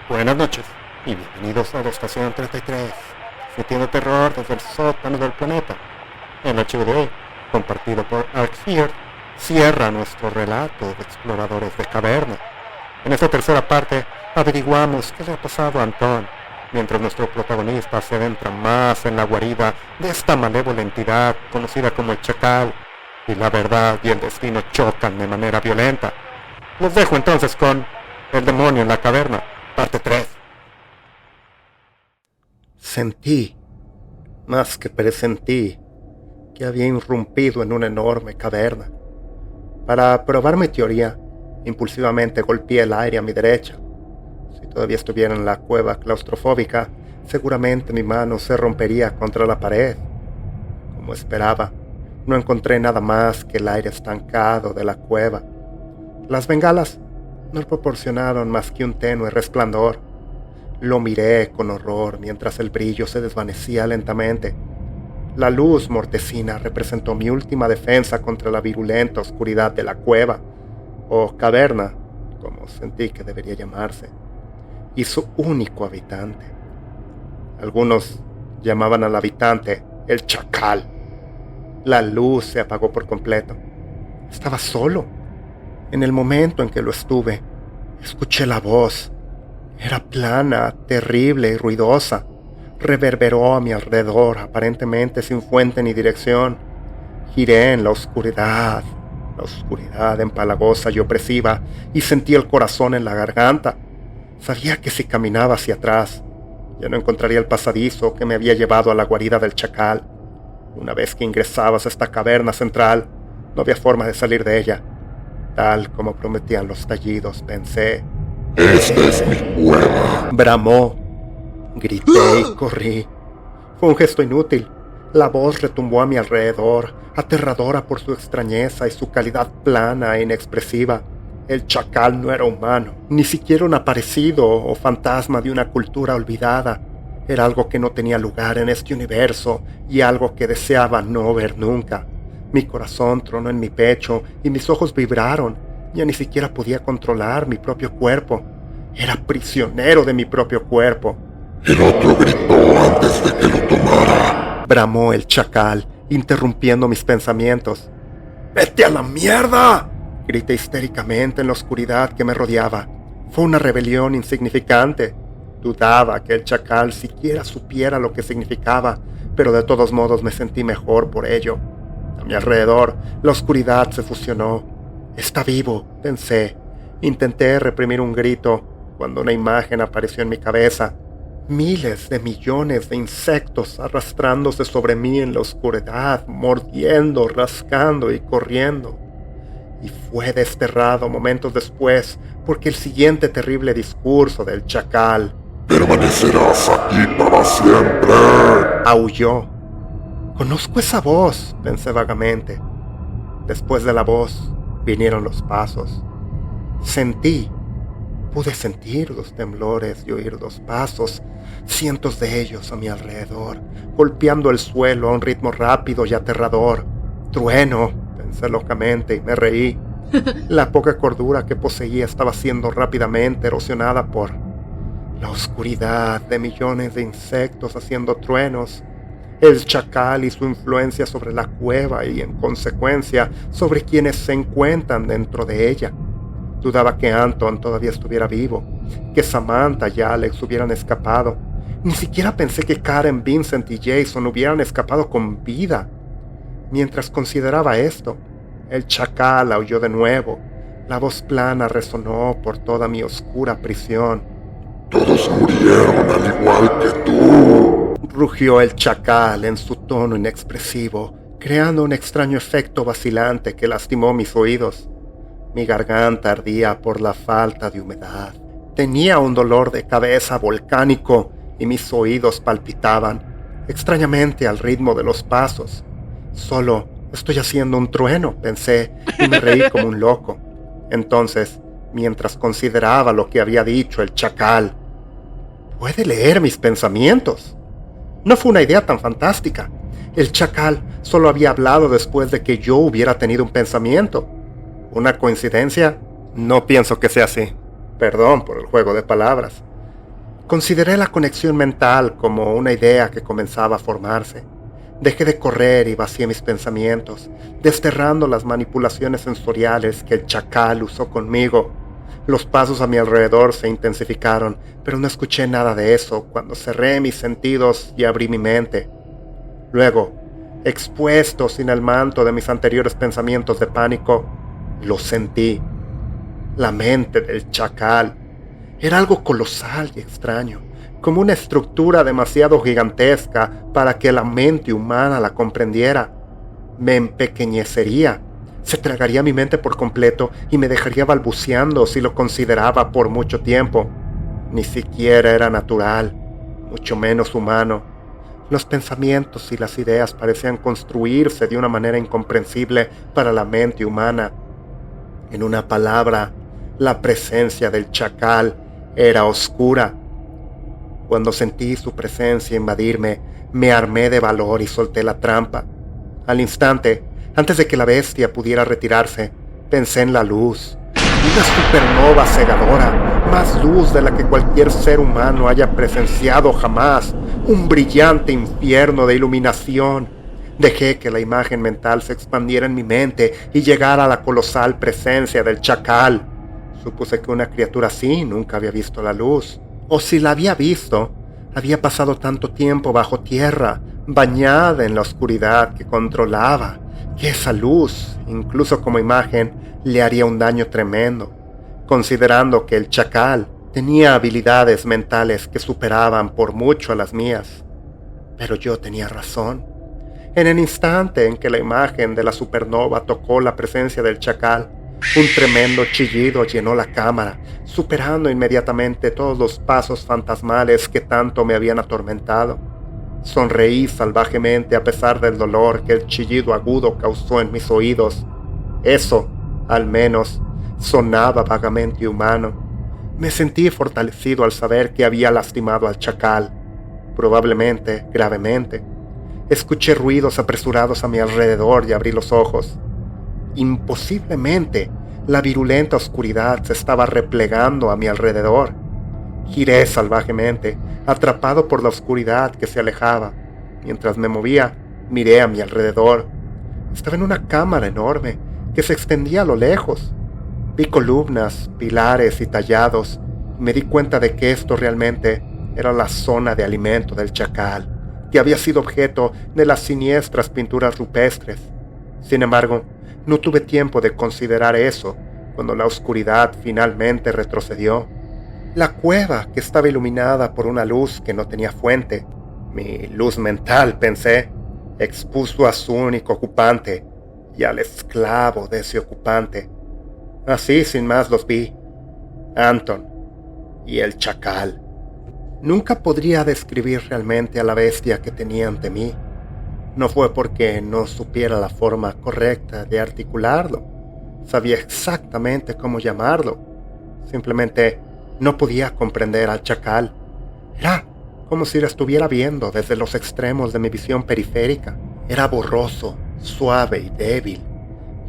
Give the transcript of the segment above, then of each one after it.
Buenas noches y bienvenidos a la Estación 33, sintiendo terror desde el sótano del planeta. El archivo de hoy, compartido por Arcfear, cierra nuestro relato de exploradores de caverna. En esta tercera parte averiguamos qué le ha pasado a Antón, mientras nuestro protagonista se adentra más en la guarida de esta malévola entidad conocida como el Chacal, y la verdad y el destino chocan de manera violenta. Los dejo entonces con El demonio en la caverna, parte 3. Sentí, más que presentí, que había irrumpido en una enorme caverna. Para probar mi teoría, impulsivamente golpeé el aire a mi derecha. Si todavía estuviera en la cueva claustrofóbica, seguramente mi mano se rompería contra la pared. Como esperaba, no encontré nada más que el aire estancado de la cueva. Las bengalas no proporcionaron más que un tenue resplandor. Lo miré con horror mientras el brillo se desvanecía lentamente. La luz mortecina representó mi última defensa contra la virulenta oscuridad de la cueva, o caverna, como sentí que debería llamarse, y su único habitante. Algunos llamaban al habitante el Chacal. La luz se apagó por completo. Estaba solo. En el momento en que lo estuve, escuché la voz. Era plana, terrible y ruidosa. Reverberó a mi alrededor, aparentemente sin fuente ni dirección. Giré en la oscuridad empalagosa y opresiva, y sentí el corazón en la garganta. Sabía que si caminaba hacia atrás, ya no encontraría el pasadizo que me había llevado a la guarida del Chacal. Una vez que ingresabas a esta caverna central, no había forma de salir de ella. Tal como prometían los tallidos, pensé. ¡Esta es mi cueva! Bramó. Grité y corrí. Fue un gesto inútil. La voz retumbó a mi alrededor, aterradora por su extrañeza y su calidad plana e inexpresiva. El Chacal no era humano, ni siquiera un aparecido o fantasma de una cultura olvidada. Era algo que no tenía lugar en este universo y algo que deseaba no ver nunca. Mi corazón tronó en mi pecho y mis ojos vibraron. Ya ni siquiera podía controlar mi propio cuerpo. Era prisionero de mi propio cuerpo. El otro gritó antes de que lo tomara. Bramó el Chacal, interrumpiendo mis pensamientos. ¡Vete a la mierda!, grité histéricamente en la oscuridad que me rodeaba. Fue una rebelión insignificante. Dudaba que el Chacal siquiera supiera lo que significaba, pero de todos modos me sentí mejor por ello. A mi alrededor, la oscuridad se fusionó. Está vivo, pensé. Intenté reprimir un grito cuando una imagen apareció en mi cabeza. Miles de millones de insectos arrastrándose sobre mí en la oscuridad, mordiendo, rascando y corriendo. Y fue desterrado momentos después, porque el siguiente terrible discurso del Chacal. ¡Permanecerás aquí para siempre! Aulló. Conozco esa voz, pensé vagamente. Después de la voz, vinieron los pasos. Pude sentir los temblores y oír los pasos, cientos de ellos a mi alrededor, golpeando el suelo a un ritmo rápido y aterrador. Trueno, pensé locamente y me reí. La poca cordura que poseía estaba siendo rápidamente erosionada por la oscuridad de millones de insectos haciendo truenos, el Chacal y su influencia sobre la cueva y, en consecuencia, sobre quienes se encuentran dentro de ella. Dudaba que Anton todavía estuviera vivo, que Samantha y Alex hubieran escapado. Ni siquiera pensé que Karen, Vincent y Jason hubieran escapado con vida. Mientras consideraba esto, el Chacal aulló de nuevo. La voz plana resonó por toda mi oscura prisión. ¡Todos murieron al igual que tú! Rugió el Chacal en su tono inexpresivo, creando un extraño efecto vacilante que lastimó mis oídos. Mi garganta ardía por la falta de humedad. Tenía un dolor de cabeza volcánico y mis oídos palpitaban, extrañamente al ritmo de los pasos. Solo estoy haciendo un trueno, pensé, y me reí como un loco. Entonces, mientras consideraba lo que había dicho el Chacal, puede leer mis pensamientos. No fue una idea tan fantástica. El Chacal solo había hablado después de que yo hubiera tenido un pensamiento. ¿Una coincidencia? No pienso que sea así. Perdón por el juego de palabras. Consideré la conexión mental como una idea que comenzaba a formarse. Dejé de correr y vacié mis pensamientos, desterrando las manipulaciones sensoriales que el chacal usó conmigo. Los pasos a mi alrededor se intensificaron, pero no escuché nada de eso cuando cerré mis sentidos y abrí mi mente. Luego, expuesto sin el manto de mis anteriores pensamientos de pánico, lo sentí. La mente del chacal era algo colosal y extraño, como una estructura demasiado gigantesca para que la mente humana la comprendiera. Me empequeñecería, se tragaría mi mente por completo y me dejaría balbuceando si lo consideraba por mucho tiempo. Ni siquiera era natural, mucho menos humano. Los pensamientos y las ideas parecían construirse de una manera incomprensible para la mente humana. En una palabra, la presencia del chacal era oscura. Cuando sentí su presencia invadirme, me armé de valor y solté la trampa. Al instante, antes de que la bestia pudiera retirarse, pensé en la luz. Una supernova cegadora, más luz de la que cualquier ser humano haya presenciado jamás. Un brillante infierno de iluminación. Dejé que la imagen mental se expandiera en mi mente y llegara a la colosal presencia del chacal. Supuse que una criatura así nunca había visto la luz. O si la había visto, había pasado tanto tiempo bajo tierra, bañada en la oscuridad que controlaba, que esa luz, incluso como imagen, le haría un daño tremendo, considerando que el chacal tenía habilidades mentales que superaban por mucho a las mías. Pero yo tenía razón. En el instante en que la imagen de la supernova tocó la presencia del chacal, un tremendo chillido llenó la cámara, superando inmediatamente todos los pasos fantasmales que tanto me habían atormentado. Sonreí salvajemente a pesar del dolor que el chillido agudo causó en mis oídos. Eso, al menos, sonaba vagamente humano. Me sentí fortalecido al saber que había lastimado al chacal, probablemente gravemente. Escuché ruidos apresurados a mi alrededor y abrí los ojos. Imposiblemente, la virulenta oscuridad se estaba replegando a mi alrededor. Giré salvajemente, atrapado por la oscuridad que se alejaba. Mientras me movía, miré a mi alrededor. Estaba en una cámara enorme que se extendía a lo lejos. Vi columnas, pilares y tallados, y me di cuenta de que esto realmente era la zona de alimento del chacal, que había sido objeto de las siniestras pinturas rupestres. Sin embargo, no tuve tiempo de considerar eso cuando la oscuridad finalmente retrocedió. La cueva, que estaba iluminada por una luz que no tenía fuente, mi luz mental, pensé, expuso a su único ocupante y al esclavo de ese ocupante. Así sin más los vi, Anton y el chacal. Nunca podría describir realmente a la bestia que tenía ante mí. No fue porque no supiera la forma correcta de articularlo. Sabía exactamente cómo llamarlo. Simplemente no podía comprender al chacal. Era como si lo estuviera viendo desde los extremos de mi visión periférica. Era borroso, suave y débil.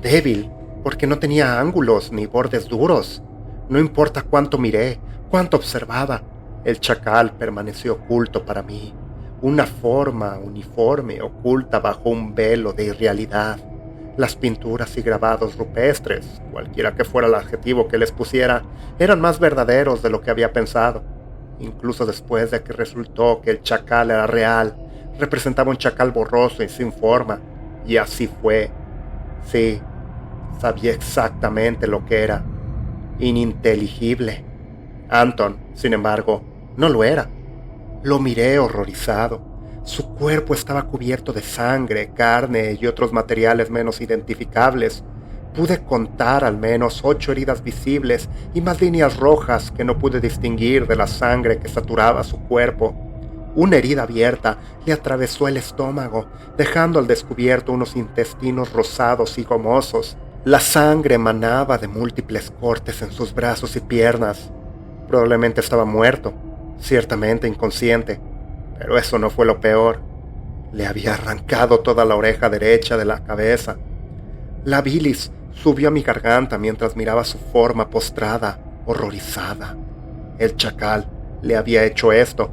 Débil porque no tenía ángulos ni bordes duros. No importa cuánto miré, cuánto observaba, el chacal permaneció oculto para mí. Una forma uniforme oculta bajo un velo de irrealidad. Las pinturas y grabados rupestres, cualquiera que fuera el adjetivo que les pusiera, eran más verdaderos de lo que había pensado. Incluso después de que resultó que el chacal era real, representaba un chacal borroso y sin forma. Y así fue. Sí, sabía exactamente lo que era. Ininteligible. Anton, sin embargo, no lo era. Lo miré horrorizado. Su cuerpo estaba cubierto de sangre, carne y otros materiales menos identificables. Pude contar al menos 8 heridas visibles y más líneas rojas que no pude distinguir de la sangre que saturaba su cuerpo. Una herida abierta le atravesó el estómago, dejando al descubierto unos intestinos rosados y gomosos. La sangre emanaba de múltiples cortes en sus brazos y piernas. Probablemente estaba muerto. Ciertamente inconsciente, pero eso no fue lo peor. Le había arrancado toda la oreja derecha de la cabeza. La bilis subió a mi garganta mientras miraba su forma postrada, horrorizada. El chacal le había hecho esto.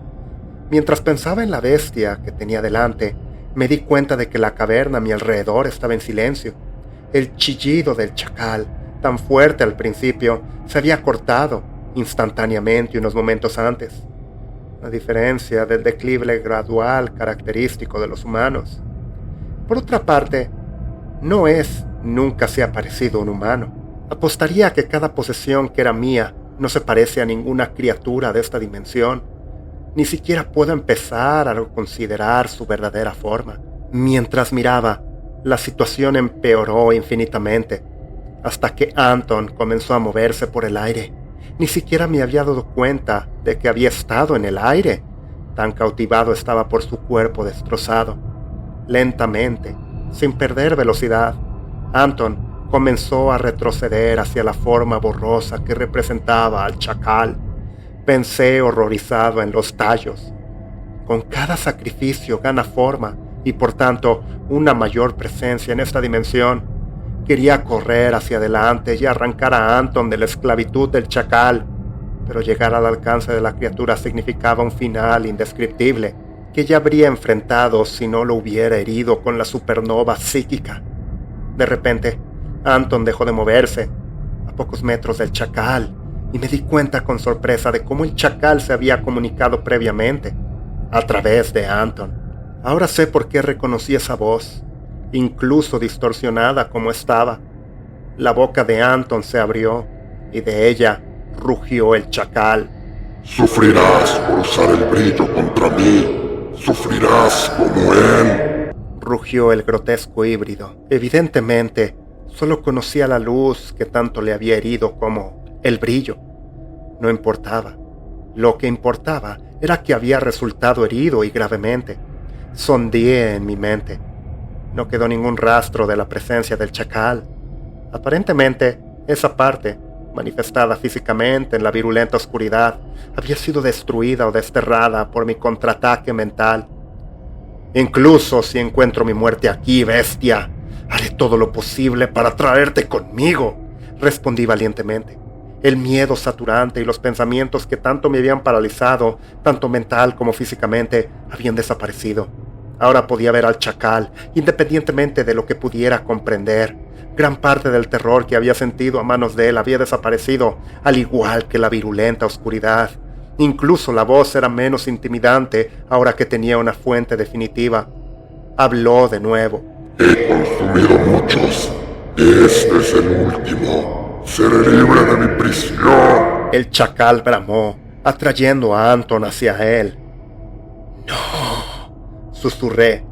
Mientras pensaba en la bestia que tenía delante, me di cuenta de que la caverna a mi alrededor estaba en silencio. El chillido del chacal, tan fuerte al principio, se había cortado instantáneamente unos momentos antes, a diferencia del declive gradual característico de los humanos. Por otra parte, nunca se ha parecido un humano. Apostaría a que cada posesión que era mía no se parece a ninguna criatura de esta dimensión. Ni siquiera puedo empezar a considerar su verdadera forma. Mientras miraba, la situación empeoró infinitamente, hasta que Anton comenzó a moverse por el aire. Ni siquiera me había dado cuenta de que había estado en el aire. Tan cautivado estaba por su cuerpo destrozado. Lentamente, sin perder velocidad, Anton comenzó a retroceder hacia la forma borrosa que representaba al chacal. Pensé horrorizado en los tallos. Con cada sacrificio gana forma y por tanto una mayor presencia en esta dimensión. Quería correr hacia adelante y arrancar a Anton de la esclavitud del chacal, pero llegar al alcance de la criatura significaba un final indescriptible que ya habría enfrentado si no lo hubiera herido con la supernova psíquica. De repente, Anton dejó de moverse a pocos metros del chacal y me di cuenta con sorpresa de cómo el chacal se había comunicado previamente a través de Anton. Ahora sé por qué reconocí esa voz, incluso distorsionada como estaba. La boca de Anton se abrió y de ella rugió el chacal. Sufrirás por usar el brillo contra mí. Sufrirás como él. Rugió el grotesco híbrido. Evidentemente, solo conocía la luz que tanto le había herido como el brillo. No importaba. Lo que importaba era que había resultado herido y gravemente. Sondeé en mi mente. No quedó ningún rastro de la presencia del chacal. Aparentemente, esa parte, manifestada físicamente en la virulenta oscuridad, había sido destruida o desterrada por mi contraataque mental. Incluso si encuentro mi muerte aquí, bestia, haré todo lo posible para traerte conmigo, respondí valientemente. El miedo saturante y los pensamientos que tanto me habían paralizado, tanto mental como físicamente, habían desaparecido. Ahora podía ver al chacal, independientemente de lo que pudiera comprender. Gran parte del terror que había sentido a manos de él había desaparecido, al igual que la virulenta oscuridad. Incluso la voz era menos intimidante ahora que tenía una fuente definitiva. Habló de nuevo. He consumido muchos. Este es el último. Seré libre de mi prisión. El chacal bramó, atrayendo a Anton hacia él. ¡No!, susurré.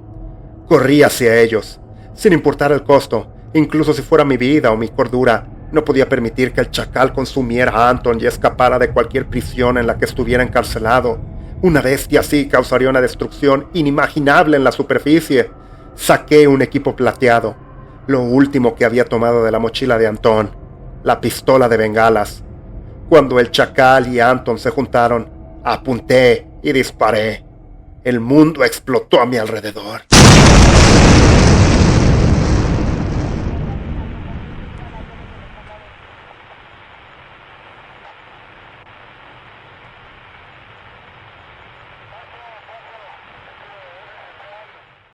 Corrí hacia ellos, sin importar el costo. Incluso si fuera mi vida o mi cordura, no podía permitir que el chacal consumiera a Anton y escapara de cualquier prisión en la que estuviera encarcelado. Una bestia así causaría una destrucción inimaginable en la superficie. Saqué un equipo plateado, lo último que había tomado de la mochila de Anton, la pistola de bengalas. Cuando el chacal y Anton se juntaron, apunté y disparé. El mundo explotó a mi alrededor.